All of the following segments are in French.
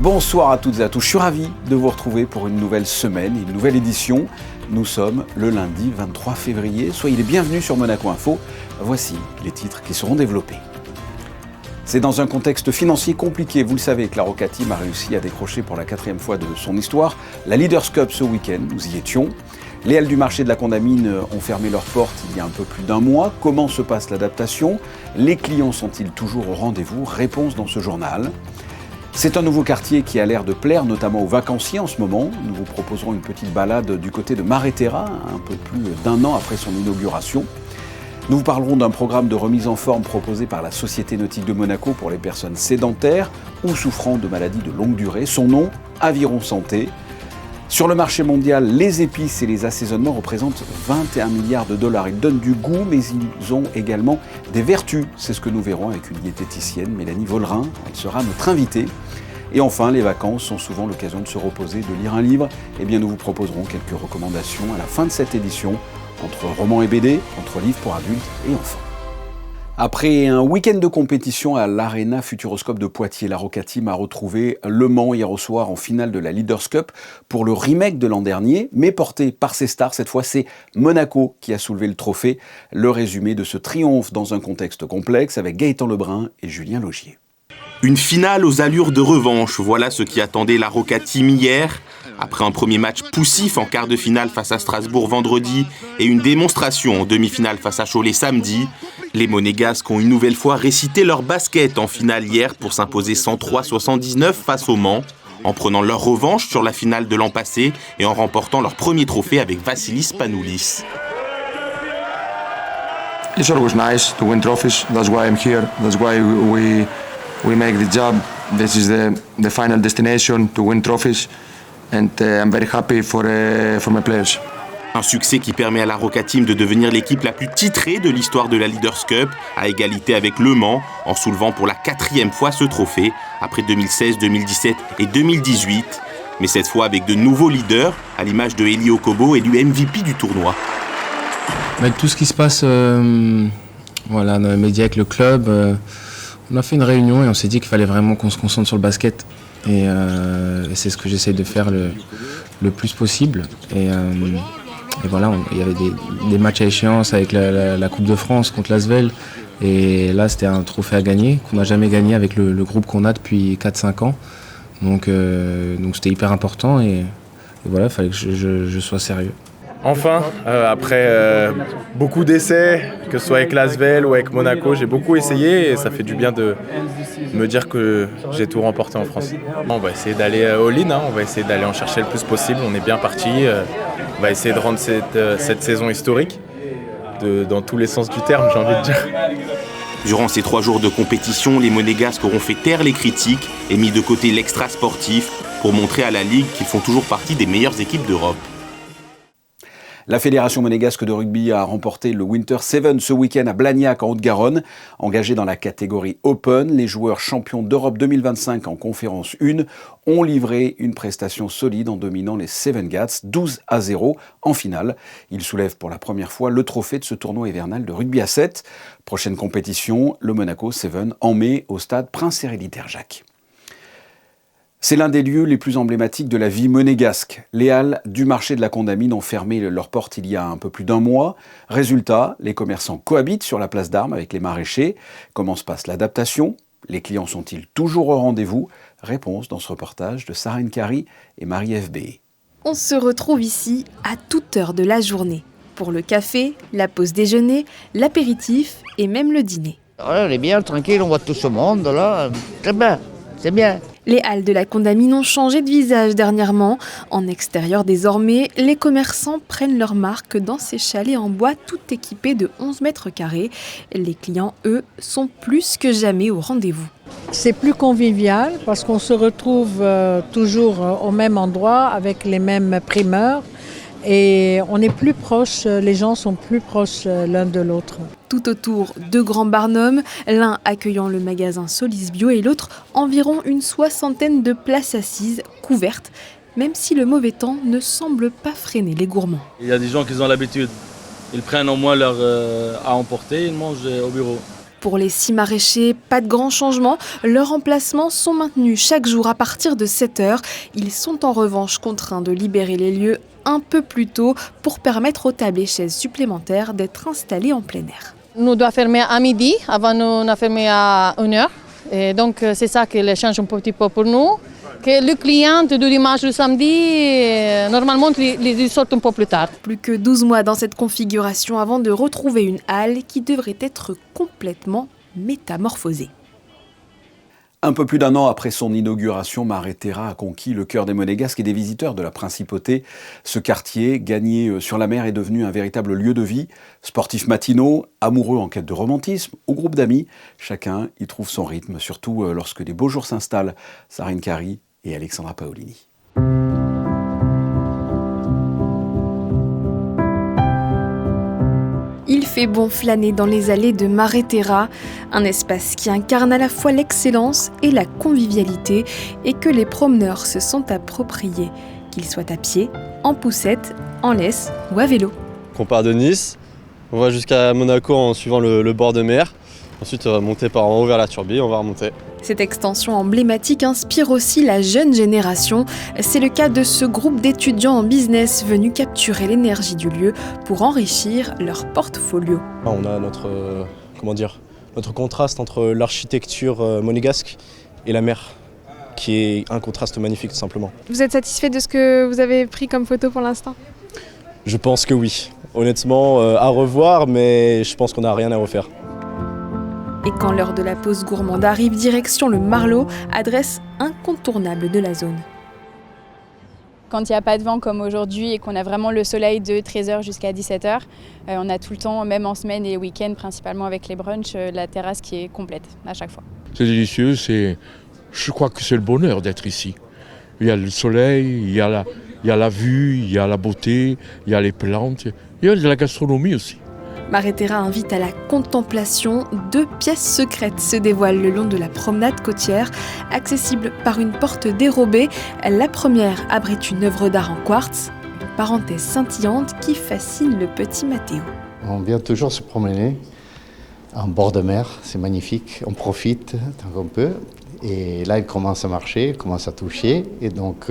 Bonsoir à toutes et à tous, je suis ravi de vous retrouver pour une nouvelle semaine, une nouvelle édition. Nous sommes le lundi 23 février, soyez les bienvenus sur Monaco Info. Voici les titres qui seront développés. C'est dans un contexte financier compliqué, vous le savez, que la Roca Team a réussi à décrocher pour la 4e fois de son histoire la Leaders Cup ce week-end, nous y étions. Les halles du marché de la Condamine ont fermé leurs portes il y a un peu plus d'un mois. Comment se passe l'adaptation? Les clients sont-ils toujours au rendez-vous? Réponse dans ce journal. C'est un nouveau quartier qui a l'air de plaire, notamment aux vacanciers en ce moment. Nous vous proposerons une petite balade du côté de Maréterra, un peu plus d'un an après son inauguration. Nous vous parlerons d'un programme de remise en forme proposé par la Société Nautique de Monaco pour les personnes sédentaires ou souffrant de maladies de longue durée. Son nom, Aviron Santé. Sur le marché mondial, les épices et les assaisonnements représentent 21 milliards de dollars. Ils donnent du goût, mais ils ont également des vertus. C'est ce que nous verrons avec une diététicienne, Mélanie Vollerin. Elle sera notre invitée. Et enfin, les vacances sont souvent l'occasion de se reposer, de lire un livre. Eh bien, nous vous proposerons quelques recommandations à la fin de cette édition, entre romans et BD, entre livres pour adultes et enfants. Après un week-end de compétition à l'Arena Futuroscope de Poitiers, la Roca Team a retrouvé Le Mans hier au soir en finale de la Leaders Cup pour le remake de l'an dernier, mais porté par ses stars. Cette fois, c'est Monaco qui a soulevé le trophée. Le résumé de ce triomphe dans un contexte complexe avec Gaëtan Lebrun et Julien Laugier. Une finale aux allures de revanche, voilà ce qui attendait la Roca Team hier. Après un premier match poussif en quart de finale face à Strasbourg vendredi et une démonstration en demi-finale face à Cholet samedi, les Monégasques ont une nouvelle fois récité leur basket en finale hier pour s'imposer 103-79 face au Mans, en prenant leur revanche sur la finale de l'an passé et en remportant leur premier trophée avec Vassilis Panoulis. It's always nice to win trophies. That's why I'm here. That's why we make the job. This is the final destination to win trophies, and I'm very happy for my players. Un succès qui permet à la Roca Team de devenir l'équipe la plus titrée de l'histoire de la Leaders Cup, à égalité avec Le Mans, en soulevant pour la 4e fois ce trophée, après 2016, 2017 et 2018. Mais cette fois avec de nouveaux leaders, à l'image de Eli Okobo, élu MVP du tournoi. Avec tout ce qui se passe dans les médias avec le club, on a fait une réunion et on s'est dit qu'il fallait vraiment qu'on se concentre sur le basket. Et c'est ce que j'essaye de faire le plus possible. Et voilà, il y avait des matchs à échéance avec la Coupe de France contre l'Asvel. Et là, c'était un trophée à gagner qu'on n'a jamais gagné avec le groupe qu'on a depuis 4-5 ans. Donc c'était hyper important et voilà, il fallait que je sois sérieux. Enfin, après beaucoup d'essais, que ce soit avec l'Asvel ou avec Monaco, j'ai beaucoup essayé et ça fait du bien de me dire que j'ai tout remporté en France. On va essayer d'aller all-in, on va essayer d'aller en chercher le plus possible, on est bien parti. On va essayer de rendre cette saison historique, dans tous les sens du terme, j'ai envie de dire. Durant ces 3 jours de compétition, les Monégasques auront fait taire les critiques et mis de côté l'extra-sportif pour montrer à la Ligue qu'ils font toujours partie des meilleures équipes d'Europe. La Fédération monégasque de rugby a remporté le Winter 7 ce week-end à Blagnac en Haute-Garonne. Engagés dans la catégorie Open, les joueurs champions d'Europe 2025 en conférence 1 ont livré une prestation solide en dominant les Seven Gats 12-0 en finale. Ils soulèvent pour la première fois le trophée de ce tournoi hivernal de rugby à 7. Prochaine compétition, le Monaco 7 en mai au stade Prince-Héréditaire-Jacques. C'est l'un des lieux les plus emblématiques de la vie monégasque. Les halles du marché de la Condamine ont fermé leurs portes il y a un peu plus d'un mois. Résultat, les commerçants cohabitent sur la place d'Armes avec les maraîchers. Comment se passe l'adaptation? Les clients sont-ils toujours au rendez-vous? Réponse dans ce reportage de Sarah Nkari et Marie-Ève B. On se retrouve ici à toute heure de la journée. Pour le café, la pause déjeuner, l'apéritif et même le dîner. On est bien tranquille, on voit tout ce monde là. Très bien, c'est bien. Les halles de la Condamine ont changé de visage dernièrement. En extérieur désormais, les commerçants prennent leur marque dans ces chalets en bois tout équipés de 11 mètres carrés. Les clients, eux, sont plus que jamais au rendez-vous. C'est plus convivial parce qu'on se retrouve toujours au même endroit avec les mêmes primeurs. Et on est plus proches, les gens sont plus proches l'un de l'autre. Tout autour, 2 grands barnums, l'un accueillant le magasin Solis Bio et l'autre environ une 60aine de places assises couvertes, même si le mauvais temps ne semble pas freiner les gourmands. Il y a des gens qui ont l'habitude, ils prennent au moins leur à emporter, ils mangent au bureau. Pour les 6 maraîchers, pas de grand changement. Leurs emplacements sont maintenus chaque jour à partir de 7h. Ils sont en revanche contraints de libérer les lieux un peu plus tôt pour permettre aux tables et chaises supplémentaires d'être installées en plein air. Nous devons fermer à midi, avant nous on a fermé à 1h. Et donc c'est ça qui change un petit peu pour nous. Que le client du dimanche au samedi, normalement, il sort un peu plus tard. Plus que 12 mois dans cette configuration avant de retrouver une halle qui devrait être complètement métamorphosée. Un peu plus d'1 an après son inauguration, Maréterra a conquis le cœur des Monégasques et des visiteurs de la Principauté. Ce quartier, gagné sur la mer, est devenu un véritable lieu de vie. Sportifs matinaux, amoureux en quête de romantisme, ou groupe d'amis, chacun y trouve son rythme, surtout lorsque les beaux jours s'installent. Sarine Kari et Alexandra Paolini. Il fait bon flâner dans les allées de Maréterra, un espace qui incarne à la fois l'excellence et la convivialité et que les promeneurs se sont appropriés, qu'ils soient à pied, en poussette, en laisse ou à vélo. On part de Nice, on va jusqu'à Monaco en suivant le bord de mer. Ensuite, on va monter par en haut vers la Turbie, on va remonter. Cette extension emblématique inspire aussi la jeune génération. C'est le cas de ce groupe d'étudiants en business venus capturer l'énergie du lieu pour enrichir leur portfolio. On a notre contraste entre l'architecture monégasque et la mer, qui est un contraste magnifique tout simplement. Vous êtes satisfait de ce que vous avez pris comme photo pour l'instant ? Je pense que oui. Honnêtement, à revoir, mais je pense qu'on n'a rien à refaire. Et quand l'heure de la pause gourmande arrive, direction le Marlot, adresse incontournable de la zone. Quand il n'y a pas de vent comme aujourd'hui et qu'on a vraiment le soleil de 13h jusqu'à 17h, on a tout le temps, même en semaine et week-end, principalement avec les brunchs, la terrasse qui est complète à chaque fois. C'est délicieux, je crois que c'est le bonheur d'être ici. Il y a le soleil, il y a la vue, il y a la beauté, il y a les plantes, il y a de la gastronomie aussi. Maréterra invite à la contemplation. 2 pièces secrètes se dévoilent le long de la promenade côtière, accessibles par une porte dérobée. La première abrite une œuvre d'art en quartz, une parenthèse scintillante qui fascine le petit Mathéo. On vient toujours se promener en bord de mer, c'est magnifique, on profite tant qu'on peut. Et là, il commence à marcher, il commence à toucher, et donc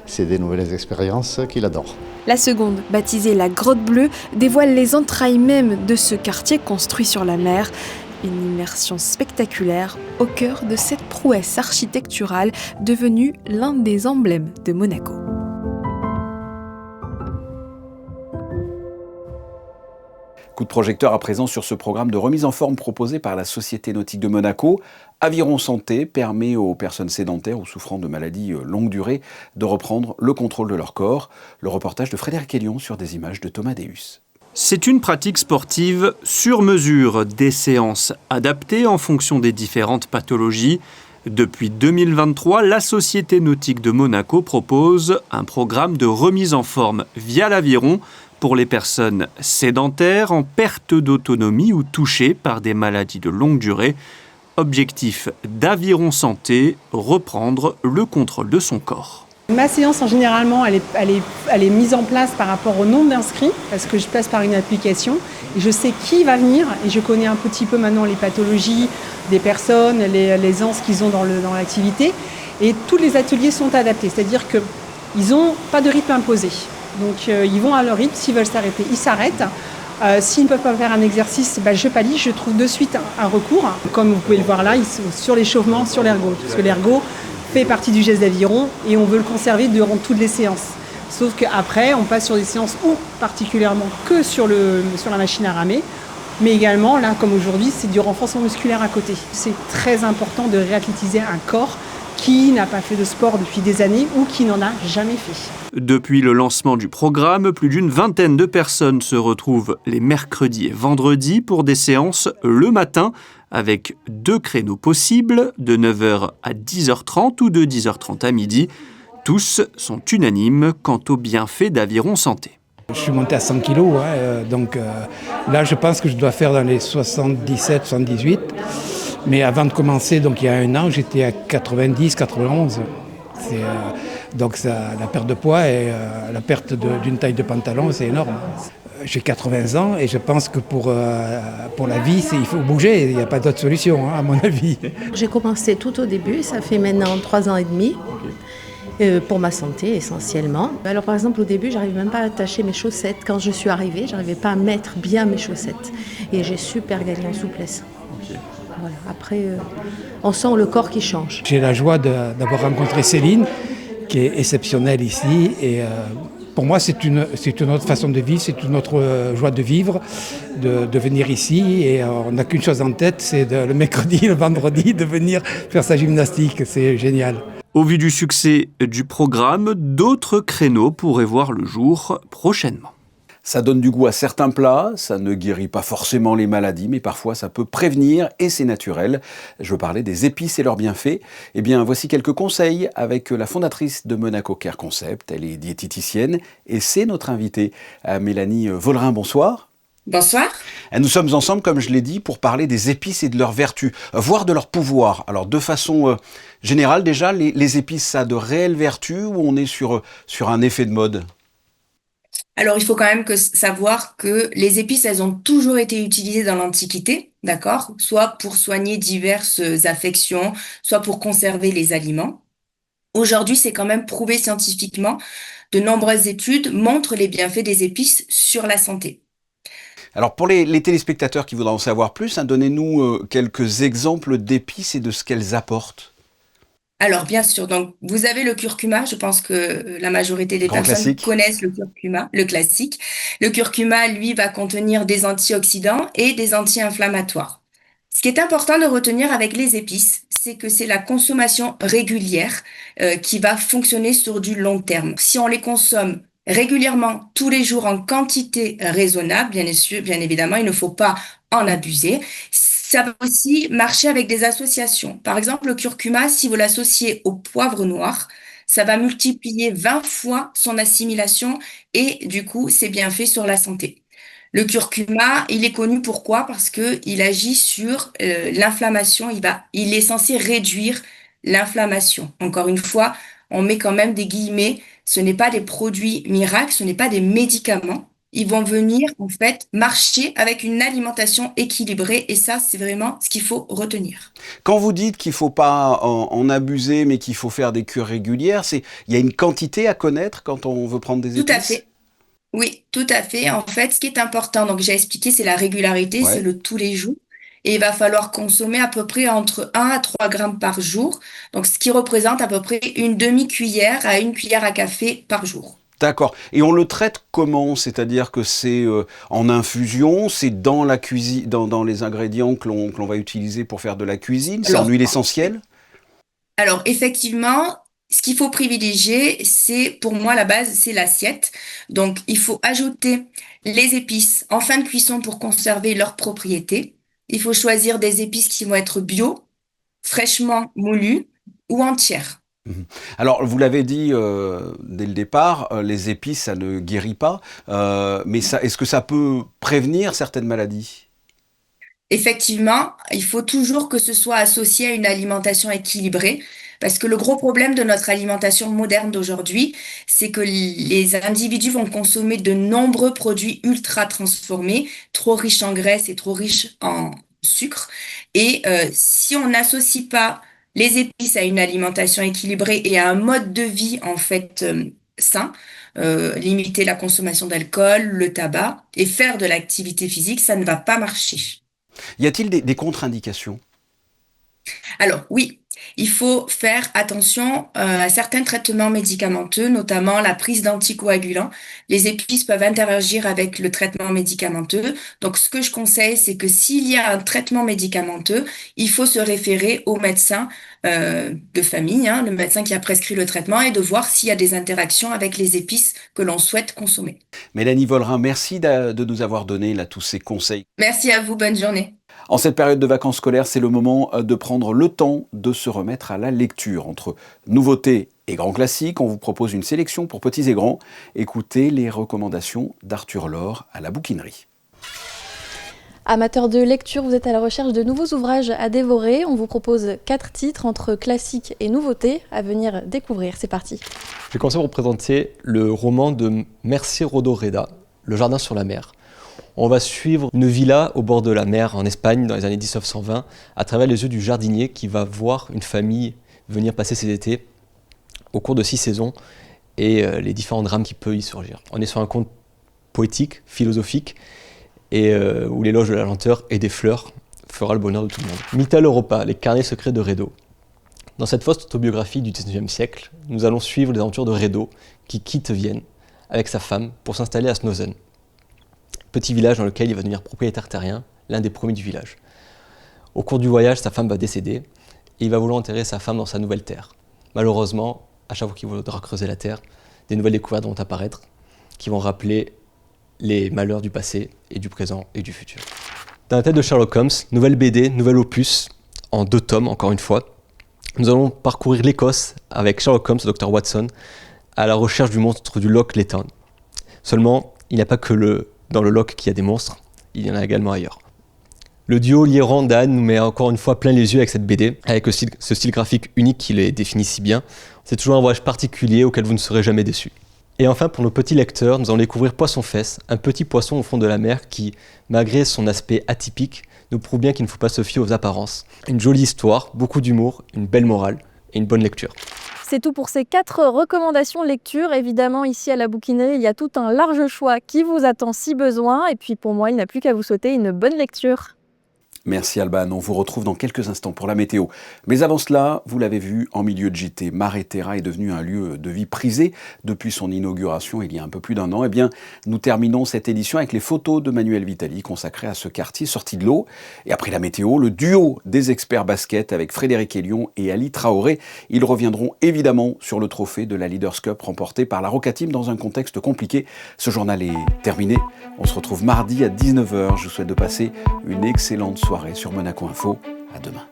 c'est des nouvelles expériences qu'il adore. La seconde, baptisée la Grotte Bleue, dévoile les entrailles même de ce quartier construit sur la mer. Une immersion spectaculaire au cœur de cette prouesse architecturale devenue l'un des emblèmes de Monaco. Coup de projecteur à présent sur ce programme de remise en forme proposé par la Société nautique de Monaco. Aviron Santé permet aux personnes sédentaires ou souffrant de maladies longue durée de reprendre le contrôle de leur corps. Le reportage de Frédéric Hélion sur des images de Thomas Deus. C'est une pratique sportive sur mesure, des séances adaptées en fonction des différentes pathologies. Depuis 2023, la Société nautique de Monaco propose un programme de remise en forme via l'aviron pour les personnes sédentaires en perte d'autonomie ou touchées par des maladies de longue durée. Objectif d'Aviron Santé, reprendre le contrôle de son corps. Ma séance, en généralement, elle est mise en place par rapport au nombre d'inscrits, parce que je passe par une application et je sais qui va venir et je connais un petit peu maintenant les pathologies des personnes, les anses qu'ils ont dans l'activité, et tous les ateliers sont adaptés, c'est-à-dire qu'ils n'ont pas de rythme imposé. Donc ils vont à leur rythme, s'ils veulent s'arrêter, ils s'arrêtent. S'ils ne peuvent pas faire un exercice, je pallie, je trouve de suite un recours. Comme vous pouvez le voir là, ils sont sur l'échauffement, sur l'ergot, parce que l'ergot fait partie du geste d'aviron et on veut le conserver durant toutes les séances. Sauf qu'après, on passe sur des séances ou particulièrement que sur la machine à ramer, mais également, là comme aujourd'hui, c'est du renforcement musculaire à côté. C'est très important de réathlétiser un corps qui n'a pas fait de sport depuis des années ou qui n'en a jamais fait. Depuis le lancement du programme, plus d'une vingtaine de personnes se retrouvent les mercredis et vendredis pour des séances le matin, avec 2 créneaux possibles, de 9h à 10h30 ou de 10h30 à midi. Tous sont unanimes quant aux bienfaits d'Aviron Santé. Je suis monté à 100 kg, donc là je pense que je dois faire dans les 77-78. Mais avant de commencer, donc il y a 1 an, j'étais à 90-91. Donc la perte de poids et la perte d'une taille de pantalon, c'est énorme. j'ai 80 ans et je pense que pour la vie, il faut bouger. Il n'y a pas d'autre solution, à mon avis. J'ai commencé tout au début, ça fait maintenant 3 ans et demi. Pour ma santé essentiellement. Alors par exemple au début j'arrivais même pas à attacher mes chaussettes. Quand je suis arrivée, j'arrivais pas à mettre bien mes chaussettes. Et j'ai super gagné en souplesse. Voilà. Après on sent le corps qui change. J'ai la joie d'avoir rencontré Céline qui est exceptionnelle ici et pour moi c'est une autre façon de vivre, c'est une autre joie de vivre, de venir ici et on n'a qu'une chose en tête, c'est le mercredi, le vendredi de venir faire sa gymnastique, c'est génial. Au vu du succès du programme, d'autres créneaux pourraient voir le jour prochainement. Ça donne du goût à certains plats, ça ne guérit pas forcément les maladies, mais parfois ça peut prévenir et c'est naturel. Je parlais des épices et leurs bienfaits. Eh bien, voici quelques conseils avec la fondatrice de Monaco Care Concept. Elle est diététicienne et c'est notre invitée, Mélanie Vollerin. Bonsoir. Bonsoir. Nous sommes ensemble, comme je l'ai dit, pour parler des épices et de leurs vertus, voire de leur pouvoir. Alors, de façon générale, déjà, les épices, ça a de réelles vertus ou on est sur un effet de mode ? Alors, il faut quand même savoir que les épices, elles ont toujours été utilisées dans l'Antiquité, d'accord ? Soit pour soigner diverses affections, soit pour conserver les aliments. Aujourd'hui, c'est quand même prouvé scientifiquement. De nombreuses études montrent les bienfaits des épices sur la santé. Alors pour les téléspectateurs qui voudraient en savoir plus, donnez-nous quelques exemples d'épices et de ce qu'elles apportent. Alors bien sûr, donc vous avez le curcuma, je pense que la majorité des personnes connaissent le curcuma, le classique. Le curcuma, lui, va contenir des antioxydants et des anti-inflammatoires. Ce qui est important de retenir avec les épices, c'est que c'est la consommation régulière qui va fonctionner sur du long terme. Si on les consomme régulièrement, tous les jours, en quantité raisonnable, bien évidemment, il ne faut pas en abuser. Ça va aussi marcher avec des associations. Par exemple, le curcuma, si vous l'associez au poivre noir, ça va multiplier 20 fois son assimilation et du coup, c'est bienfait sur la santé. Le curcuma, il est connu pourquoi ? Parce qu'il agit sur l'inflammation, il est censé réduire l'inflammation. Encore une fois, on met quand même des guillemets, ce n'est pas des produits miracles, ce n'est pas des médicaments. Ils vont venir en fait marcher avec une alimentation équilibrée et ça, c'est vraiment ce qu'il faut retenir. Quand vous dites qu'il ne faut pas en abuser, mais qu'il faut faire des cures régulières, il y a une quantité à connaître quand on veut prendre des épices ? Tout à fait. Oui, tout à fait. En fait, ce qui est important, donc j'ai expliqué, c'est la régularité, c'est le tous les jours. Et il va falloir consommer à peu près entre 1 à 3 grammes par jour, donc ce qui représente à peu près une demi-cuillère à 1 cuillère à café par jour. D'accord. Et on le traite comment ? C'est-à-dire que c'est en infusion, c'est dans la cuisine, dans les ingrédients que l'on va utiliser pour faire de la cuisine, c'est en huile essentielle ? Alors effectivement, ce qu'il faut privilégier, c'est pour moi la base, c'est l'assiette. Donc il faut ajouter les épices en fin de cuisson pour conserver leurs propriétés. Il faut choisir des épices qui vont être bio, fraîchement moulues ou entières. Alors, vous l'avez dit dès le départ, les épices, ça ne guérit pas, mais est-ce que ça peut prévenir certaines maladies ? Effectivement, il faut toujours que ce soit associé à une alimentation équilibrée, parce que le gros problème de notre alimentation moderne d'aujourd'hui, c'est que les individus vont consommer de nombreux produits ultra transformés, trop riches en graisse et trop riches en sucre. Et si on n'associe pas les épices à une alimentation équilibrée et à un mode de vie en fait sain, limiter la consommation d'alcool, le tabac et faire de l'activité physique, ça ne va pas marcher. Y a-t-il des contre-indications ? Alors oui, il faut faire attention à certains traitements médicamenteux, notamment la prise d'anticoagulants. Les épices peuvent interagir avec le traitement médicamenteux. Donc ce que je conseille, c'est que s'il y a un traitement médicamenteux, il faut se référer au médecin de famille, le médecin qui a prescrit le traitement, et de voir s'il y a des interactions avec les épices que l'on souhaite consommer. Mélanie Vollerin, merci de nous avoir donné tous ces conseils. Merci à vous, bonne journée. En cette période de vacances scolaires, c'est le moment de prendre le temps de se remettre à la lecture. Entre nouveautés et grands classiques, on vous propose une sélection pour petits et grands. Écoutez les recommandations d'Arthur Laure à la bouquinerie. Amateurs de lecture, vous êtes à la recherche de nouveaux ouvrages à dévorer. On vous propose 4 titres entre classiques et nouveautés à venir découvrir. C'est parti. Je vais commencer par vous présenter le roman de Mercè Rodoreda, Le Jardin sur la mer. On va suivre une villa au bord de la mer en Espagne dans les années 1920 à travers les yeux du jardinier qui va voir une famille venir passer ses étés au cours de 6 saisons et les différents drames qui peuvent y surgir. On est sur un conte poétique, philosophique et où l'éloge de la lenteur et des fleurs fera le bonheur de tout le monde. Mittal Europa, les carnets secrets de Redo. Dans cette fausse autobiographie du XIXe siècle, nous allons suivre les aventures de Redo qui quitte Vienne avec sa femme pour s'installer à Snösen. Petit village dans lequel il va devenir propriétaire terrien, l'un des premiers du village. Au cours du voyage, sa femme va décéder et il va vouloir enterrer sa femme dans sa nouvelle terre. Malheureusement, à chaque fois qu'il voudra creuser la terre, des nouvelles découvertes vont apparaître qui vont rappeler les malheurs du passé et du présent et du futur. Dans la tête de Sherlock Holmes, nouvelle BD, nouvel opus, en 2 tomes encore une fois. Nous allons parcourir l'Écosse avec Sherlock Holmes et Dr Watson à la recherche du monstre du Loch Leyton. Seulement, il n'y a pas que dans le Loch qu'il y a des monstres, il y en a également ailleurs. Le duo Liéran-Dan nous met encore une fois plein les yeux avec cette BD, avec ce style graphique unique qui les définit si bien. C'est toujours un voyage particulier auquel vous ne serez jamais déçus. Et enfin, pour nos petits lecteurs, nous allons découvrir Poisson-Fesse, un petit poisson au fond de la mer qui, malgré son aspect atypique, nous prouve bien qu'il ne faut pas se fier aux apparences. Une jolie histoire, beaucoup d'humour, une belle morale et une bonne lecture. C'est tout pour ces 4 recommandations lecture. Évidemment, ici à la bouquinerie, il y a tout un large choix qui vous attend si besoin. Et puis pour moi, il n'a plus qu'à vous souhaiter une bonne lecture. Merci Alban, on vous retrouve dans quelques instants pour la météo. Mais avant cela, vous l'avez vu, en milieu de JT, Mare Terra est devenu un lieu de vie prisé depuis son inauguration il y a un peu plus d'1 an. Eh bien, nous terminons cette édition avec les photos de Manuel Vitali consacrées à ce quartier sorti de l'eau. Et après la météo, le duo des experts basket avec Frédéric Hélion et Ali Traoré. Ils reviendront évidemment sur le trophée de la Leaders Cup remporté par la Roca Team dans un contexte compliqué. Ce journal est terminé. On se retrouve mardi à 19h. Je vous souhaite de passer une excellente soirée sur Monaco Info. À demain.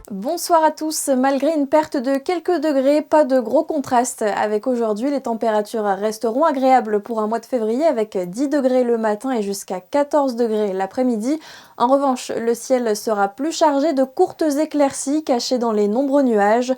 Bonsoir à tous. Malgré une perte de quelques degrés, pas de gros contraste avec aujourd'hui. Les températures resteront agréables pour un mois de février avec 10 degrés le matin et jusqu'à 14 degrés l'après-midi. En revanche, le ciel sera plus chargé de courtes éclaircies cachées dans les nombreux nuages.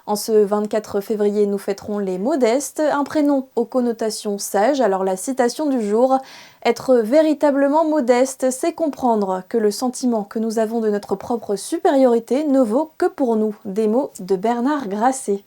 En ce 24 février, nous fêterons les modestes, un prénom aux connotations sages. Alors la citation du jour, être véritablement modeste, c'est comprendre que le sentiment que nous avons de notre propre supériorité ne vaut que pour nous. Des mots de Bernard Grasset.